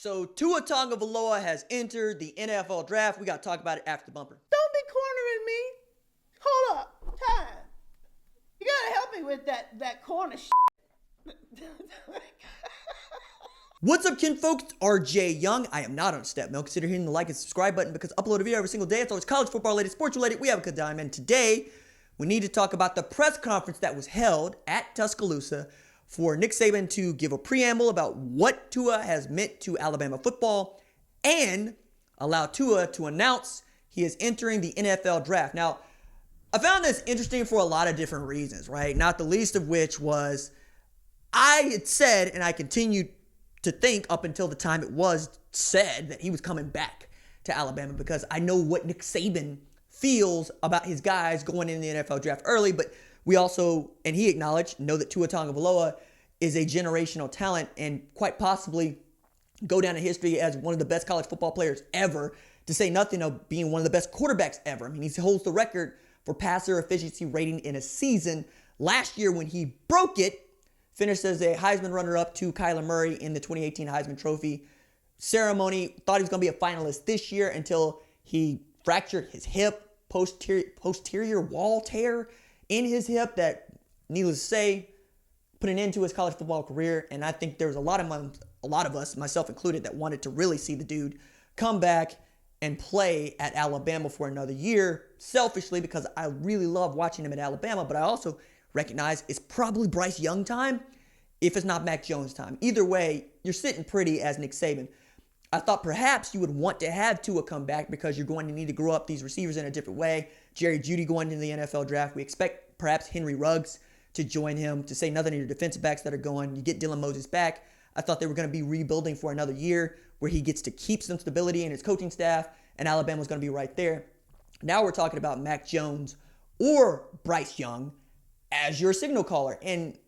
So Tua Tagovailoa has entered the NFL draft. We got to talk about it after the bumper. Don't be cornering me. Hold up. Time. You got to help me with that corner shit. What's up, kinfolks? RJ Young. I am not on Step Mill. Consider hitting the like and subscribe button because I upload a video every single day. It's always college football related, sports related. We have a good time. And today, we need to talk about the press conference that was held at Tuscaloosa for Nick Saban to give a preamble about what Tua has meant to Alabama football and allow Tua to announce he is entering the NFL draft. Now, I found this interesting for a lot of different reasons, right? Not the least of which was I had said, and I continued to think up until the time it was said that he was coming back to Alabama because I know what Nick Saban feels about his guys going in the NFL draft early, but we also, and he acknowledged, know that Tua Tagovailoa is a generational talent and quite possibly go down in history as one of the best college football players ever, to say nothing of being one of the best quarterbacks ever. I mean, he holds the record for passer efficiency rating in a season. Last year when he broke it, finished as a Heisman runner-up to Kyler Murray in the 2018 Heisman Trophy ceremony. Thought he was going to be a finalist this year until he fractured his hip, posterior wall tear in his hip that, needless to say, put an end to his college football career. And I think there was a lot of us, myself included, that wanted to really see the dude come back and play at Alabama for another year, selfishly because I really love watching him at Alabama, but I also recognize it's probably Bryce Young time if it's not Mac Jones time. Either way, you're sitting pretty as Nick Saban. I thought perhaps you would want to have Tua come back because you're going to need to grow up these receivers in a different way. Jerry Jeudy going into the NFL draft. We expect perhaps Henry Ruggs to join him, to say nothing of your defensive backs that are going. You get Dylan Moses back. I thought they were going to be rebuilding for another year where he gets to keep some stability in his coaching staff, and Alabama's going to be right there. Now we're talking about Mac Jones or Bryce Young as your signal caller. And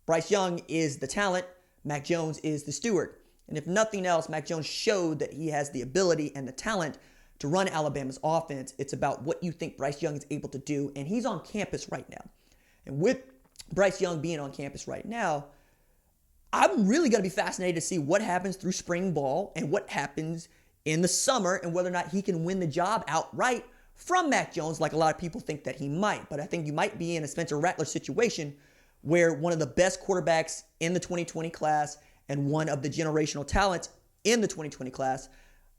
Bryce Young is the talent. Mac Jones is the steward. And if nothing else, Mac Jones showed that he has the ability and the talent to run Alabama's offense. It's about what you think Bryce Young is able to do. And he's on campus right now. And with Bryce Young being on campus right now, I'm really going to be fascinated to see what happens through spring ball and what happens in the summer and whether or not he can win the job outright from Mac Jones like a lot of people think that he might. But I think you might be in a Spencer Rattler situation where one of the best quarterbacks in the 2020 class and one of the generational talents in the 2020 class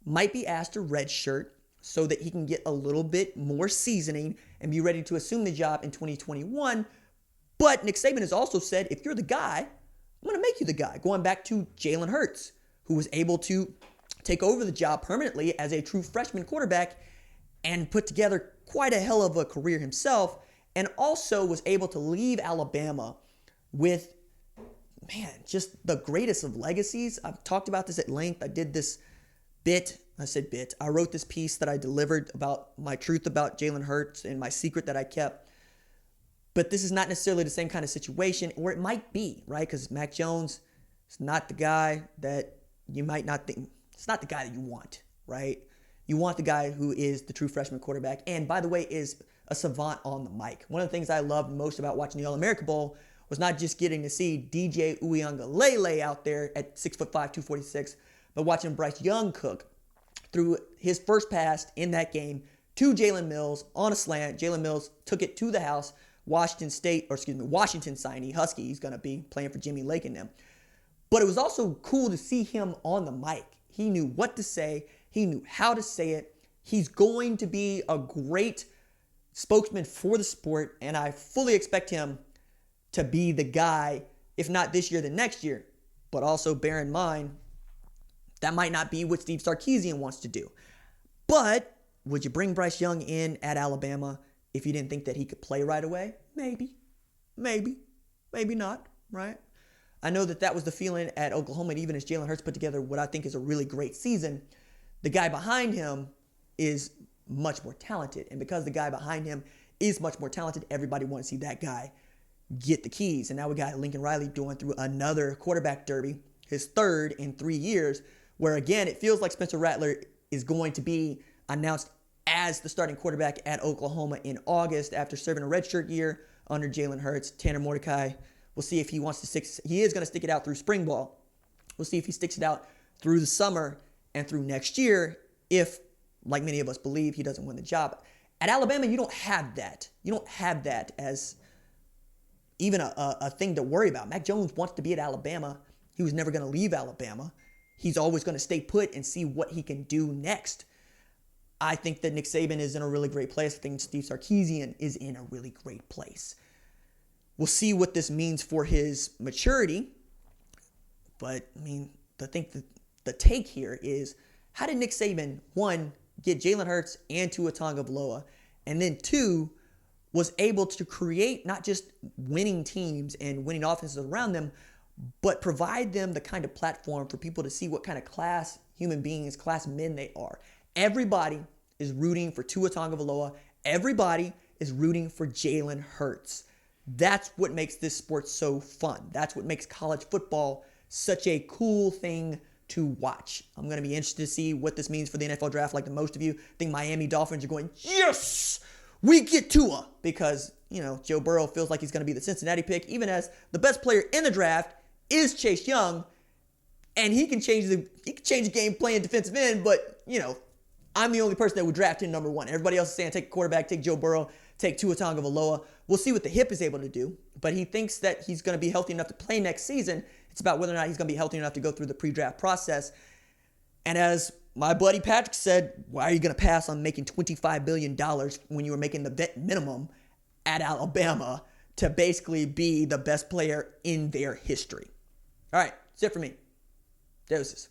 might be asked to redshirt so that he can get a little bit more seasoning and be ready to assume the job in 2021. But Nick Saban has also said, if you're the guy, I'm going to make you the guy. Going back to Jalen Hurts, who was able to take over the job permanently as a true freshman quarterback and put together quite a hell of a career himself, and also was able to leave Alabama with, man, just the greatest of legacies. I've talked about this at length. I did this I wrote this piece that I delivered about my truth about Jalen Hurts and my secret that I kept. But this is not necessarily the same kind of situation, or it might be, right? Because Mac Jones is not the guy that you might not think. It's not the guy that you want, right? You want the guy who is the true freshman quarterback, and by the way, is a savant on the mic. One of the things I loved most about watching the All-America Bowl was not just getting to see DJ Uiagalelei out there at 6'5", 246, but watching Bryce Young cook through his first pass in that game to Jalen Mills on a slant. Jalen Mills took it to the house. Washington signee, Husky. He's going to be playing for Jimmy Lake and them. But it was also cool to see him on the mic. He knew what to say. He knew how to say it. He's going to be a great spokesman for the sport, and I fully expect him to be the guy, if not this year, then next year. But also bear in mind, that might not be what Steve Sarkisian wants to do. But would you bring Bryce Young in at Alabama if you didn't think that he could play right away? Maybe not, right? I know that was the feeling at Oklahoma, and even as Jalen Hurts put together what I think is a really great season, the guy behind him is much more talented. And because the guy behind him is much more talented, everybody wants to see that guy get the keys. And now we got Lincoln Riley going through another quarterback derby, his third in 3 years, where again, it feels like Spencer Rattler is going to be announced as the starting quarterback at Oklahoma in August after serving a redshirt year under Jalen Hurts. Tanner Mordecai, we'll see if he wants to he is going to stick it out through spring ball. We'll see if he sticks it out through the summer and through next year if, like many of us believe, he doesn't win the job. At Alabama, you don't have that. You don't have that as even a thing to worry about. Mac Jones wants to be at Alabama. He was never going to leave Alabama. He's always going to stay put and see what he can do next. I think that Nick Saban is in a really great place. I think Steve Sarkisian is in a really great place. We'll see what this means for his maturity. But, I mean, I think the take here is, how did Nick Saban, one, get Jalen Hurts and Tua Tagovailoa, and then two, was able to create not just winning teams and winning offenses around them, but provide them the kind of platform for people to see what kind of class human beings, class men they are. Everybody is rooting for Tua Tagovailoa. Everybody is rooting for Jalen Hurts. That's what makes this sport so fun. That's what makes college football such a cool thing to watch. I'm going to be interested to see what this means for the NFL draft. Like the most of you, I think Miami Dolphins are going, yes, we get Tua, because, Joe Burrow feels like he's going to be the Cincinnati pick, even as the best player in the draft is Chase Young, and he can change the game playing defensive end, but, I'm the only person that would draft him number one. Everybody else is saying take a quarterback, take Joe Burrow, take Tua Tagovailoa. We'll see what the hip is able to do, but he thinks that he's going to be healthy enough to play next season. It's about whether or not he's going to be healthy enough to go through the pre-draft process. And as my buddy Patrick said, why are you going to pass on making $25 billion when you were making the vet minimum at Alabama to basically be the best player in their history? All right, that's it for me. Deuces.